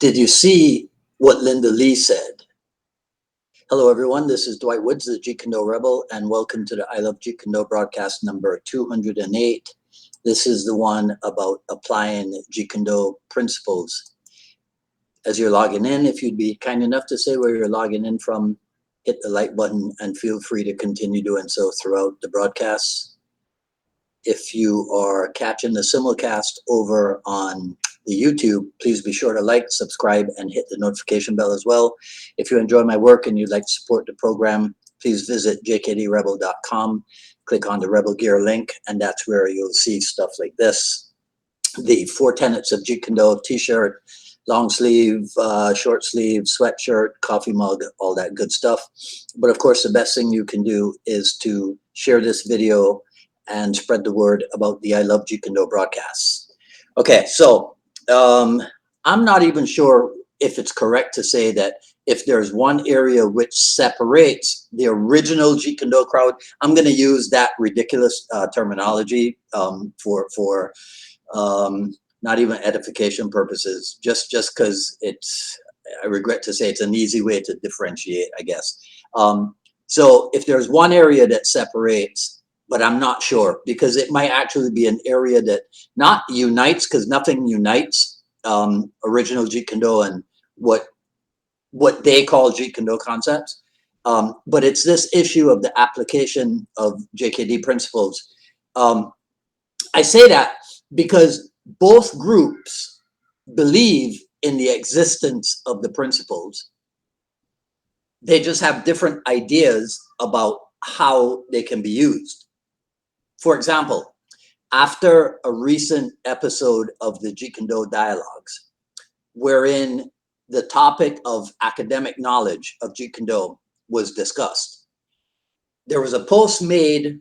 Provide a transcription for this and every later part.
Did you see what Linda Lee said? Hello, everyone. This is Dwight Woods, the Jeet Kune Do Rebel, and welcome to the I Love Jeet Kune Do broadcast number 208. This is the one about applying Jeet Kune Do principles. As you're logging in, if you'd be kind enough to say where you're logging in from, hit the like button and feel free to continue doing so throughout the broadcast. If you are catching the simulcast over on the YouTube, please be sure to like, subscribe, and hit the notification bell as well. If you enjoy my work and you'd like to support the program, please visit jkdrebel.com, click on the Rebel Gear link, and that's where you'll see stuff like this. The 4 tenets of Jeet Kune Do: t-shirt, long sleeve, short sleeve, sweatshirt, coffee mug, all that good stuff. But of course, the best thing you can do is to share this video and spread the word about the I Love Jeet Kune Do broadcasts. Okay, so I'm not even sure if it's correct to say that if there's one area which separates the original Jeet Kune Do crowd, I'm going to use that ridiculous terminology for not even edification purposes, just because it's, I regret to say, it's an easy way to differentiate, I guess. So if there's one area that separates, but I'm not sure, because it might actually be an area that not unites, because nothing unites original Jeet Kune Do and what they call Jeet Kune Do concepts. But it's this issue of the application of JKD principles. I say that because both groups believe in the existence of the principles. They just have different ideas about how they can be used. For example, after a recent episode of the Jeet Kune Do Dialogues, wherein the topic of academic knowledge of Jeet Kune Do was discussed, there was a post made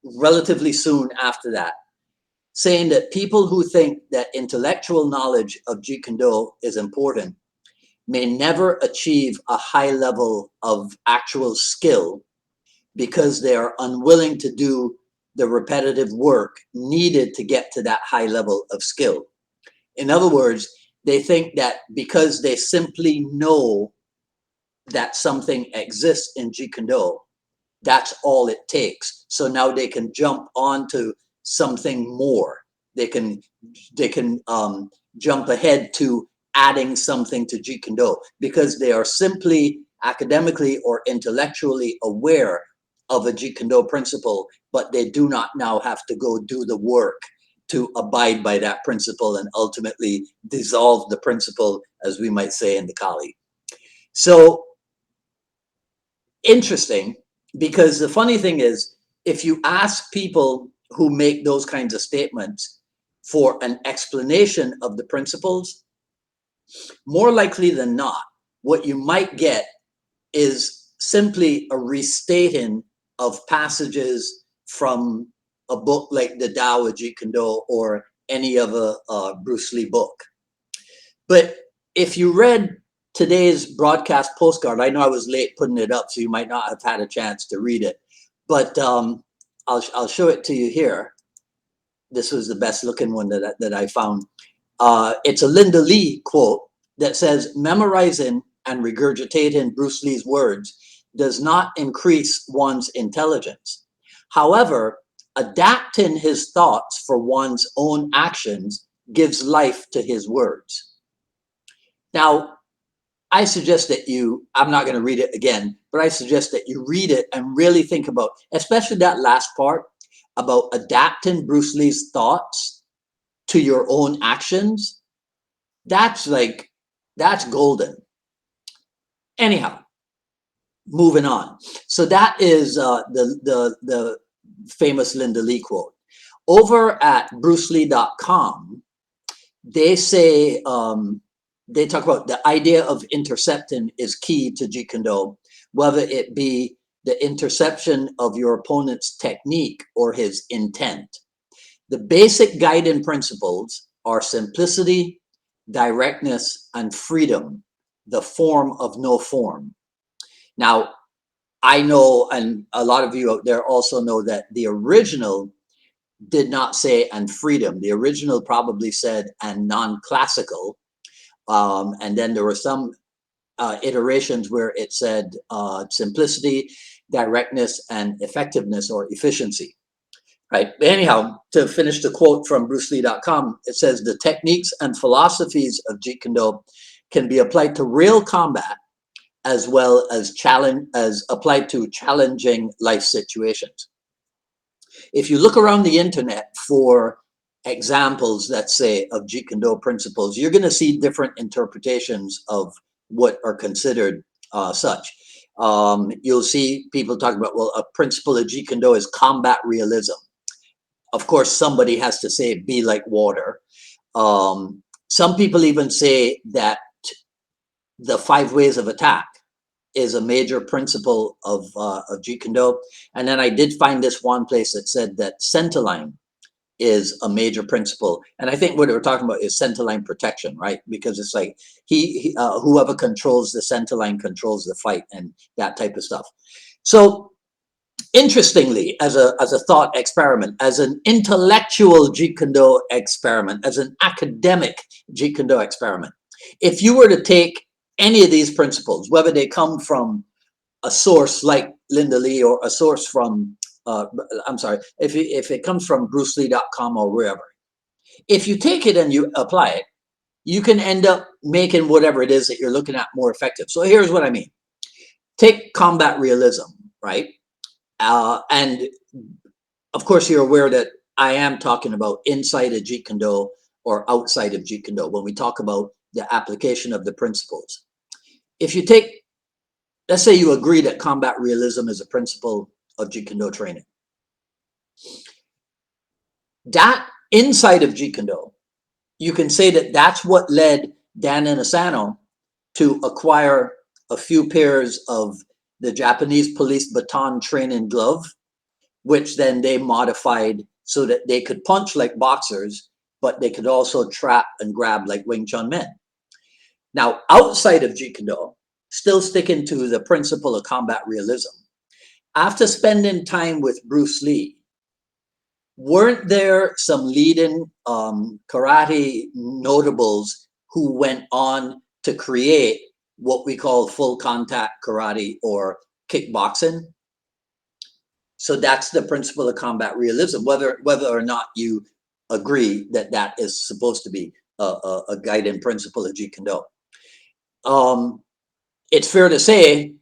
relatively soon after that, saying that people who think that intellectual knowledge of Jeet Kune Do is important may never achieve a high level of actual skill because they are unwilling to do the repetitive work needed to get to that high level of skill. In other words, they think that because they simply know that something exists in Jeet Kune Do, that's all it takes. So now they can jump onto something more. They can jump ahead to adding something to Jeet Kune Do because they are simply academically or intellectually aware of a Jeet Kune Do principle, but they do not now have to go do the work to abide by that principle and ultimately dissolve the principle, as we might say in the Kali. So interesting, because the funny thing is, if you ask people who make those kinds of statements for an explanation of the principles, more likely than not, what you might get is simply a restating of passages from a book like the Tao of Jeet Kune Do or any other Bruce Lee book. But if you read today's broadcast postcard, I know I was late putting it up, so you might not have had a chance to read it, but I'll show it to you here. This was the best looking one that I found. It's a Linda Lee quote that says, "Memorizing and regurgitating Bruce Lee's words does not increase one's intelligence. However, adapting his thoughts for one's own actions gives life to his words." Now, I suggest that I'm not going to read it again, but I suggest that you read it and really think about, especially that last part about adapting Bruce Lee's thoughts to your own actions. That's golden. Anyhow, moving on. So that is the famous Linda Lee quote. Over at brucelee.com, they say, they talk about the idea of intercepting is key to Jeet Kune Do, whether it be the interception of your opponent's technique or his intent. The basic guiding principles are simplicity, directness, and freedom, the form of no form. Now, I know, and a lot of you out there also know, that the original did not say "and freedom." The original probably said "and non-classical." And then there were some iterations where it said simplicity, directness, and effectiveness or efficiency. Right. Anyhow, to finish the quote from BruceLee.com, it says the techniques and philosophies of Jeet Kune Do can be applied to real combat as well as applied to challenging life situations. If you look around the internet for examples, let's say, of Jeet Kune Do principles, you're going to see different interpretations of what are considered such. You'll see people talk about, well, a principle of Jeet Kune Do is combat realism. Of course, somebody has to say, be like water. Some people even say that the 5 ways of attack is a major principle of Jeet Kune Do. And then I did find this one place that said that centerline is a major principle. And I think what we're talking about is centerline protection, right? Because it's like whoever controls the centerline controls the fight and that type of stuff. So interestingly, as a thought experiment, as an intellectual Jeet Kune Do experiment, as an academic Jeet Kune Do experiment, if you were to take any of these principles, whether they come from a source like Linda Lee or a source from, I'm sorry, if it comes from BruceLee.com or wherever, if you take it and you apply it, you can end up making whatever it is that you're looking at more effective. So here's what I mean. Take combat realism, right? And of course, you're aware that I am talking about inside of Jeet Kune Do or outside of Jeet Kune Do when we talk about the application of the principles. If you take, let's say you agree that combat realism is a principle of Jeet Kune Do training. That inside of Jeet Kune Do, you can say that that's what led Dan Inosanto to acquire a few pairs of the Japanese police baton training glove, which then they modified so that they could punch like boxers, but they could also trap and grab like Wing Chun men. Now, outside of Jeet Kune Do, still sticking to the principle of combat realism, after spending time with Bruce Lee, weren't there some leading karate notables who went on to create what we call full contact karate or kickboxing? So that's the principle of combat realism, whether or not you agree that that is supposed to be a guiding principle of Jeet Kune Do. It's fair to say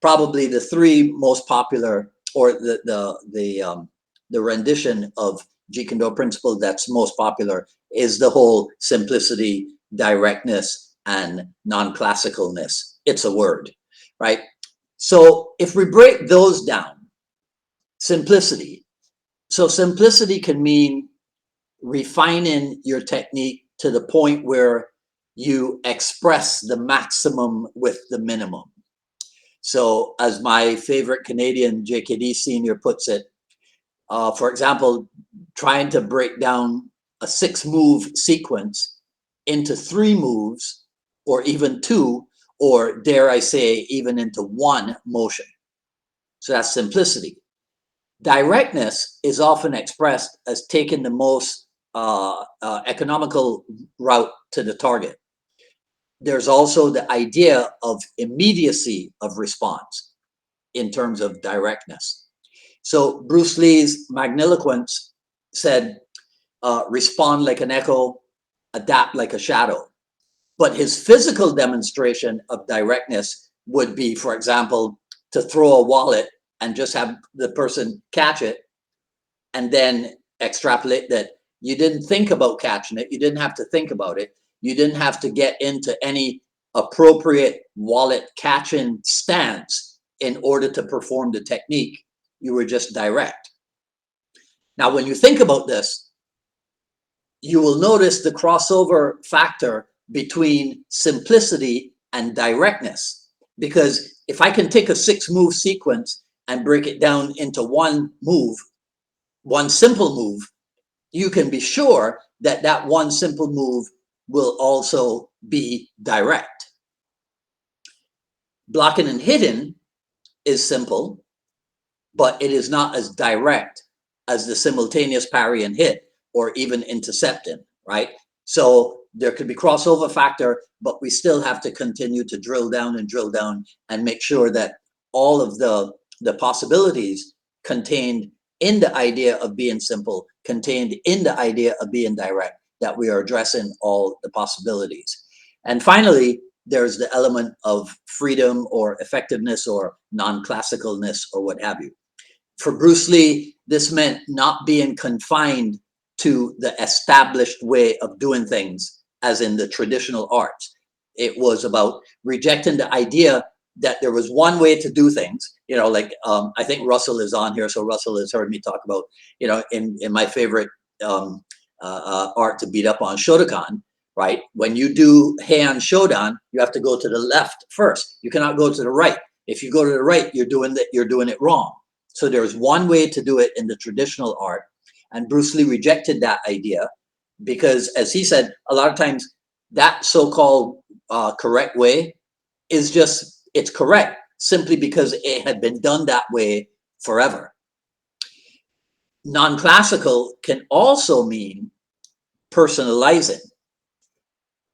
probably the 3 most popular, or the rendition of Jeet Kune Do principle that's most popular is the whole simplicity, directness, and non-classicalness. It's a word, right? So if we break those down, simplicity. So simplicity can mean refining your technique to the point where you express the maximum with the minimum. So as my favorite Canadian JKD senior puts it, for example, trying to break down a 6-move sequence into 3 moves or even 2, or dare I say, even into 1 motion. So that's simplicity. Directness is often expressed as taking the most economical route to the target. There's also the idea of immediacy of response in terms of directness. So Bruce Lee's magniloquence said, respond like an echo, adapt like a shadow. But his physical demonstration of directness would be, for example, to throw a wallet and just have the person catch it and then extrapolate that you didn't think about catching it. You didn't have to think about it. You didn't have to get into any appropriate wallet catching stance in order to perform the technique. You were just direct. Now, when you think about this, you will notice the crossover factor between simplicity and directness. Because if I can take a 6-move sequence and break it down into 1 move, 1 simple move, you can be sure that that 1 simple move will also be direct. Blocking and hitting is simple, but it is not as direct as the simultaneous parry and hit or even intercepting, right? So there could be crossover factor, but we still have to continue to drill down and make sure that all of the possibilities contained in the idea of being simple, contained in the idea of being direct, that we are addressing all the possibilities. And finally, there's the element of freedom or effectiveness or non-classicalness or what have you. For Bruce Lee, this meant not being confined to the established way of doing things, as in the traditional arts. It was about rejecting the idea that there was one way to do things. You know, like I think Russell is on here, so Russell has heard me talk about, you know, in my favorite art to beat up on, Shotokan, right? When you do Heian Shodan, you have to go to the left first. You cannot go to the right. If you go to the right, you're doing it wrong. So there's one way to do it in the traditional art, and Bruce Lee rejected that idea because, as he said, a lot of times that so-called correct way is just, it's correct simply because it had been done that way forever. Non-classical can also mean personalizing,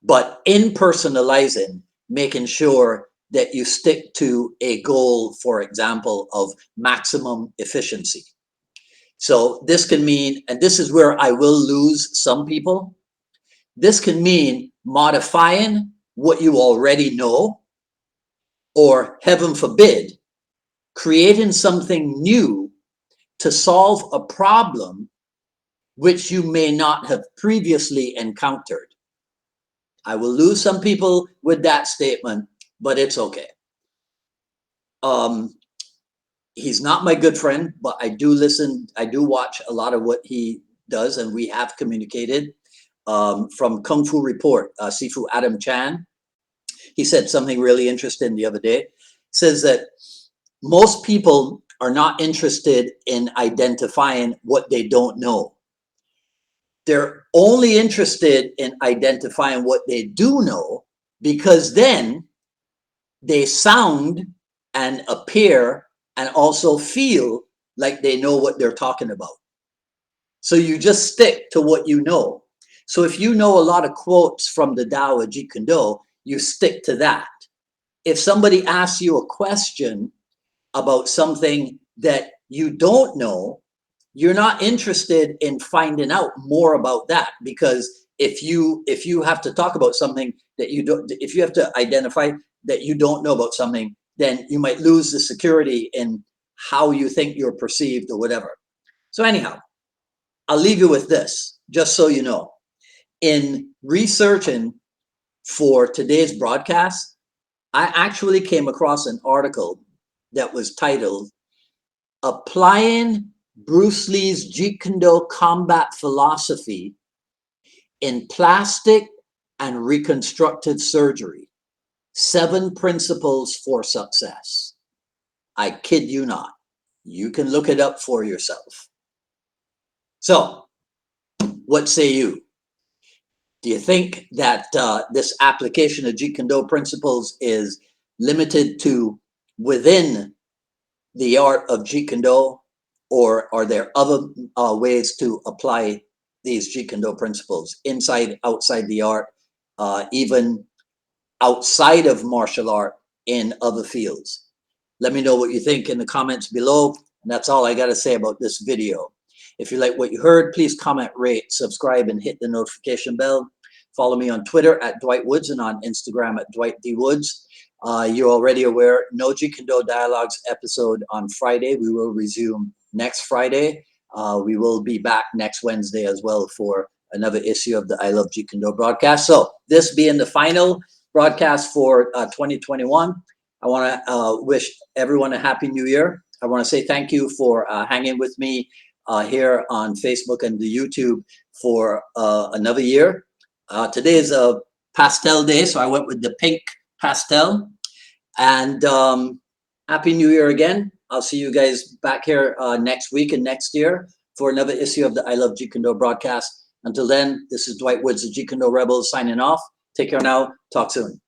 but in personalizing, making sure that you stick to a goal, for example, of maximum efficiency. So this can mean, and this is where I will lose some people, this can mean modifying what you already know, or heaven forbid, creating something new to solve a problem which you may not have previously encountered. I will lose some people with that statement, but it's okay. He's not my good friend, but I do listen, I do watch a lot of what he does, and we have communicated. From Kung Fu Report, Sifu Adam Chan, he said something really interesting the other day. He says that most people are not interested in identifying what they don't know. They're only interested in identifying what they do know, because then they sound and appear and also feel like they know what they're talking about. So you just stick to what you know. So if you know a lot of quotes from the Tao of Jeet Kune Do, you stick to that. If somebody asks you a question about something that you don't know, you're not interested in finding out more about that, because if you have to talk about something that you don't, if you have to identify that you don't know about something, then you might lose the security in how you think you're perceived or whatever. So anyhow, I'll leave you with this, just so you know. In researching for today's broadcast, I actually came across an article that was titled "Applying Bruce Lee's Jeet Kune Do Combat Philosophy in Plastic and Reconstructive Surgery, 7 Principles for Success." I kid you not. You can look it up for yourself. So, what say you? Do you think that this application of Jeet Kune Do principles is limited to within the art of Jeet Kune Do, or are there other ways to apply these Jeet Kune Do principles inside, outside the art, even outside of martial art in other fields? Let me know what you think in the comments below. And that's all I got to say about this video. If you like what you heard, please comment, rate, subscribe, and hit the notification bell. Follow me on Twitter at Dwight Woods and on Instagram at Dwight D. Woods. You're already aware, no Jeet Kune Do Dialogues episode on Friday. We will resume next Friday. We will be back next Wednesday as well for another issue of the I Love Jeet Kune Do broadcast. So this being the final broadcast for 2021, I want to wish everyone a happy new year. I want to say thank you for hanging with me here on Facebook and the YouTube for another year. Today is a pastel day, so I went with the pink pastel. And happy new year again. I'll see you guys back here next week and next year for another issue of the I Love Jeet Kune Do broadcast. Until then, this is Dwight Woods, the Jeet Kune Do Rebel, signing off. Take care now. Talk soon.